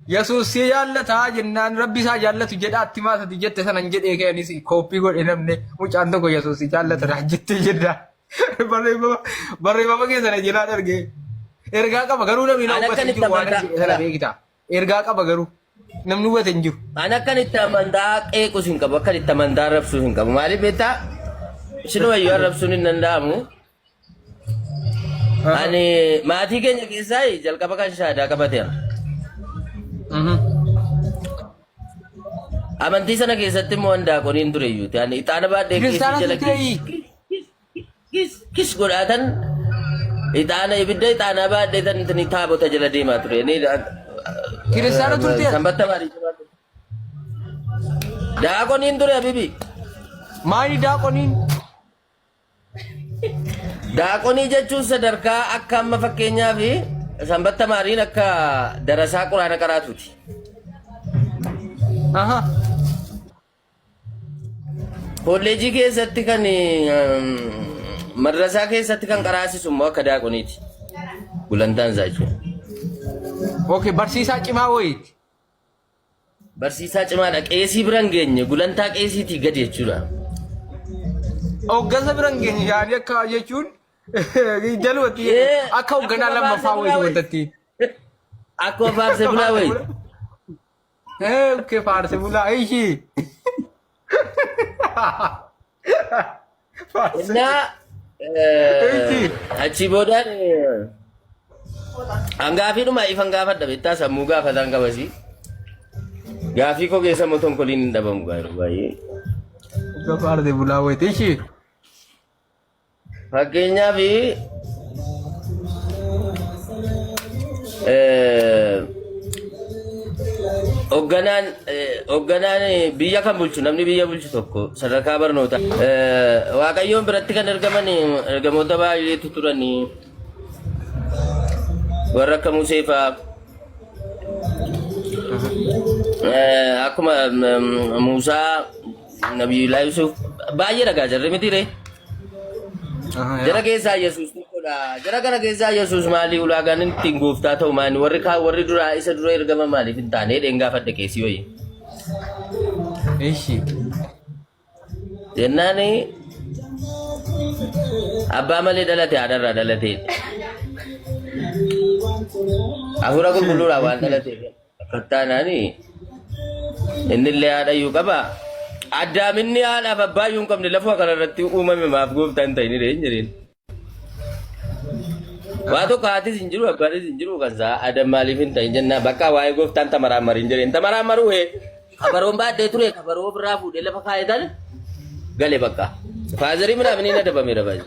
Yesuus si jaallata jennaan rabbi isaa jaallatu jedha atti maasati jette sanan jedhee keenis kooppii godhe namne mucaan tokko Yesuus si jaallata jettee jedha. Barreeffama keessan jiraa dargee. Ergaa qaba garuu namni na hubatee jiru waan sana beekita. Ergaa qaba garuu namni hubatee hin jiru. Ani akkan itti amantaa qeequs hin qabu akkan itti amantaa rabsuus hin qabu maaliif beektaa isinuma yoo arrabsuun hin danda'amu. Ani maatii keenya keessaa jalqaba kan shaadaa qabateera. Amantii sana keessatti immoo handaaqoniin ture iyyuu ta'an ixaana baadhee keessi jala kis godhaatan ixaana ibidda ixaana baadhee tan taabota jala deemaa ture. Kiristaana turte sanbatta maarii daaqoniin ture habibi. Maali daaqoniin? Daaqonii jechuun sadarkaa akka amma fakkeenyaaf sanbatta maariin akka darasaa quraana qaraatuuti. Kolleejii keessatti kan madrasaa keessatti kan qaraasisu immoo akka daaqoniiti. Gulantaan isaa jechuudha. Okay, barsiisaa cimaa wayiiti. Barsiisaa cimaadha. Qeesii biran geenye gulantaa qeesiitii gadi jechuudha. Hooggansa biran geenye yaani akka jechuun jalwatti akka hoogganaa lammaffaa wayiiti wantatti. Akkuma faarsee bulaa wayiiti. Okay, faarsee bulaa ishi. Nah, achi boodaan hangaafi dhuma ifan gaafadha beektaa sammuu gaafatan qabasi. Gaafii koo keessa immoo tonkoliin hin dhabamu gaarii baay'ee. Faarsee bulaa wayiiti ishi. Fakkeenyaaf hoogganaan biyya kan bulchu namni biyya bulchu tokko sadarkaa barnoota waaqayyoon biratti kan ergamoota baay'eetu turan warra akka Musee fa'aa akkuma Muusaa Nabiyullaa Yusuf baay'ee dhagaa jirre miti ree jara keessaa Yesuus tokkodha. Jara kana keessaa Yesuus maali ulaagaan ittiin gooftaa ta'u maani warri dura isa dura ergama maaliif hin taane dheeraa gaafadha keessi wayii. Ishi. Jennaan abbaa malee dhalate haadharraa dhalate. Hafuura qulqulluudhaan waan dhalate akkaataanaan innillee haadhayyuu qaba. Addaaminni haadhaaf abbaa iyyuu hin qabne lafa kanarratti uumame maaf gooftaan ta'in hin jedheen. Waa tokko haatis hin jiru abbaanis hin jiru kan isaa adam maaliif hin ta'in jennaa bakka waa'ee gooftaan tamaraan mariin jedheen tamaraan maruu kabaroon baadhee ture kabaroo biraa fuudhee lafa kaayetan gale bakka faazarii midhaan ni nadabameera baay'ee.